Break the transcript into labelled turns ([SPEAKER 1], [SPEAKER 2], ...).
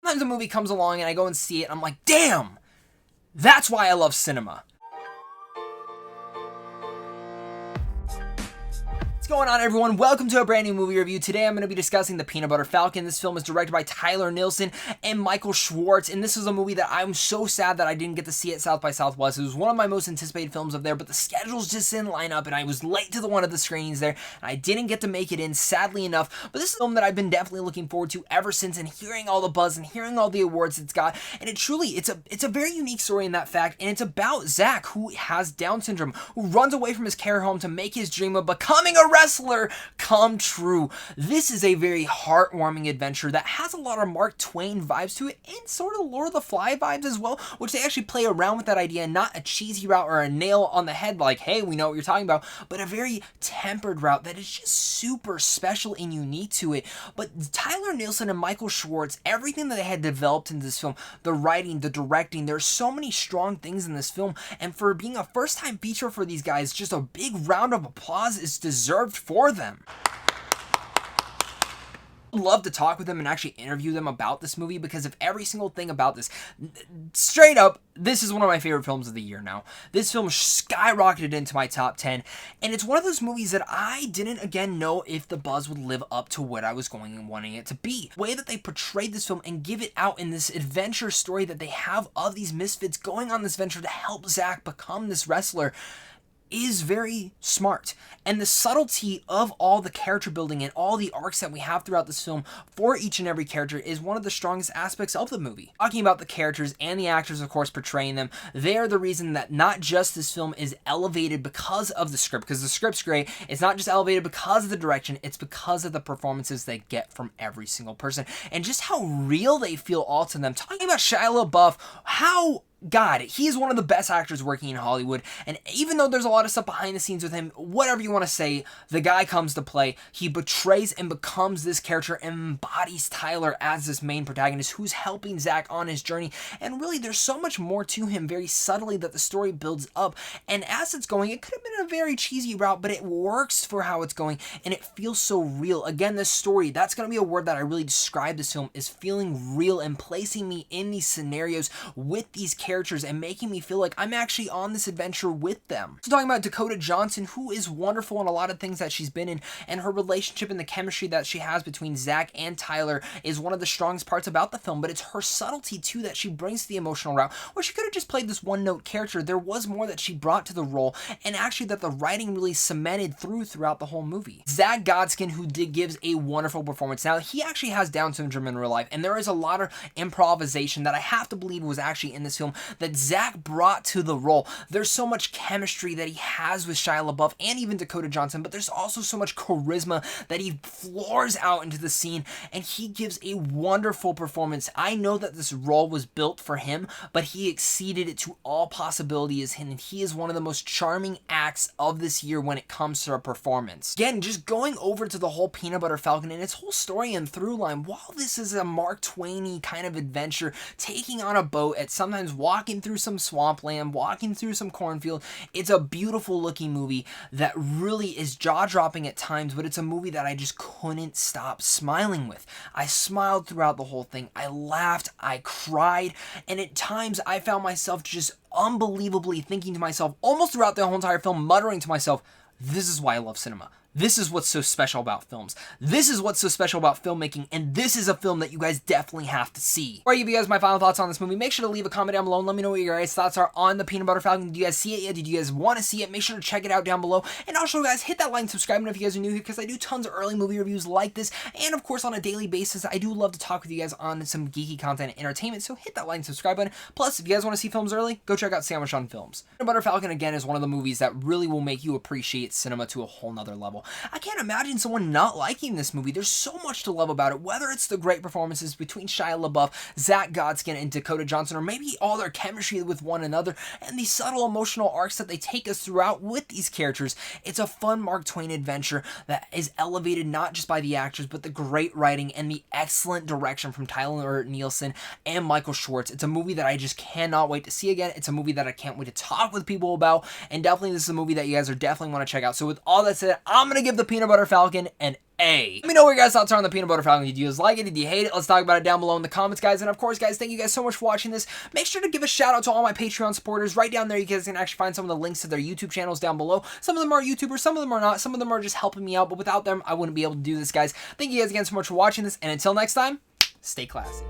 [SPEAKER 1] Sometimes a movie comes along and I go and see it and I'm like, damn, that's why I love cinema. What's going on, everyone? Welcome to a brand new movie review. Today I'm going to be discussing The Peanut Butter Falcon. This film is directed by Tyler Nilson and Michael Schwartz, and this is a movie that I'm so sad that I didn't get to see at South by Southwest. It was one of my most anticipated films up there, but the schedules just didn't line up, and I was late to one of the screenings there, and I didn't get to make it in, sadly enough. But this is a film that I've been definitely looking forward to ever since, and hearing all the buzz and hearing all the awards it's got, and it's a very unique story in that fact, and it's about Zach, who has Down syndrome, who runs away from his care home to make his dream of becoming a wrestler come true. This is a very heartwarming adventure that has a lot of Mark Twain vibes to it, and sort of Lord of the Fly vibes as well, which they actually play around with that idea, not a cheesy route or a nail on the head like, hey, we know what you're talking about, but a very tempered route that is just super special and unique to it. But Tyler Nilson and Michael Schwartz, everything that they had developed in this film, the writing, the directing, there's so many strong things in this film, and for being a first-time feature for these guys, just a big round of applause is deserved for them. I'd love to talk with them and actually interview them about this movie, because of every single thing about this. Straight up, this is one of my favorite films of the year now. This film skyrocketed into my top 10, and it's one of those movies that I didn't, again, know if the buzz would live up to what I was going and wanting it to be. The way that they portrayed this film and give it out in this adventure story that they have of these misfits going on this venture to help Zach become this wrestler is very smart, and the subtlety of all the character building and all the arcs that we have throughout this film for each and every character is one of the strongest aspects of the movie. Talking about the characters and the actors, of course, portraying them, they are the reason that not just this film is elevated because of the script, because the script's great. It's not just elevated because of the direction, it's because of the performances they get from every single person, and just how real they feel all to them. Talking about Shia LaBeouf, God, he's one of the best actors working in Hollywood, and even though there's a lot of stuff behind the scenes with him, whatever you want to say, the guy comes to play. He betrays and becomes this character and embodies Tyler as this main protagonist who's helping Zach on his journey, and really there's so much more to him very subtly that the story builds up, and as it's going, it could have been a very cheesy route, but it works for how it's going, and it feels so real. Again, this story, that's going to be a word that I really describe this film, is feeling real and placing me in these scenarios with these characters and making me feel like I'm actually on this adventure with them. So talking about Dakota Johnson, who is wonderful in a lot of things that she's been in, and her relationship and the chemistry that she has between Zach and Tyler is one of the strongest parts about the film, but it's her subtlety too that she brings to the emotional route, where she could have just played this one-note character. There was more that she brought to the role, and actually that the writing really cemented throughout the whole movie. Zach Godskin, who gives a wonderful performance. Now, he actually has Down syndrome in real life, and there is a lot of improvisation that I have to believe was actually in this film that Zach brought to the role. There's so much chemistry that he has with Shia LaBeouf and even Dakota Johnson, but there's also so much charisma that he floors out into the scene, and he gives a wonderful performance. I know that this role was built for him, but he exceeded it to all possibilities, and he is one of the most charming acts of this year when it comes to a performance. Again, just going over to the whole Peanut Butter Falcon and its whole story and through line, while this is a Mark Twain-y kind of adventure, taking on a boat at sometimes walking through some swampland, walking through some cornfield, it's a beautiful looking movie that really is jaw-dropping at times, but it's a movie that I just couldn't stop smiling with. I smiled throughout the whole thing. I laughed, I cried, and at times I found myself just unbelievably thinking to myself, almost throughout the whole entire film, muttering to myself, this is why I love cinema. This is what's so special about films. This is what's so special about filmmaking, and this is a film that you guys definitely have to see. Before I give you guys my final thoughts on this movie, make sure to leave a comment down below and let me know what your guys' thoughts are on The Peanut Butter Falcon. Did you guys see it yet? Did you guys want to see it? Make sure to check it out down below. And also, guys, hit that like and subscribe button if you guys are new here, because I do tons of early movie reviews like this. And, of course, on a daily basis, I do love to talk with you guys on some geeky content and entertainment, so hit that like and subscribe button. Plus, if you guys want to see films early, go check out Sandwich on Films. Peanut Butter Falcon, again, is one of the movies that really will make you appreciate cinema to a whole nother level. I can't imagine someone not liking this movie. There's so much to love about it, whether it's the great performances between Shia LaBeouf, Zach Godskin, and Dakota Johnson, or maybe all their chemistry with one another, and the subtle emotional arcs that they take us throughout with these characters. It's a fun Mark Twain adventure that is elevated not just by the actors, but the great writing and the excellent direction from Tyler Nilson and Michael Schwartz. It's a movie that I just cannot wait to see again. It's a movie that I can't wait to talk with people about, and definitely this is a movie that you guys are definitely want to check out. So with all that said, I'm going to give The Peanut Butter Falcon an Let me know what your guys' thoughts are on the Peanut Butter Falcon. Did you guys like it? Did you hate it? Let's talk about it down below in the comments, guys. And of course, guys, thank you guys so much for watching this. Make sure to give a shout out to all my Patreon supporters. Right down there, you guys can actually find some of the links to their YouTube channels down below. Some of them are YouTubers, some of them are not. Some of them are just helping me out, but without them, I wouldn't be able to do this, guys. Thank you guys again so much for watching this, and until next time, stay classy.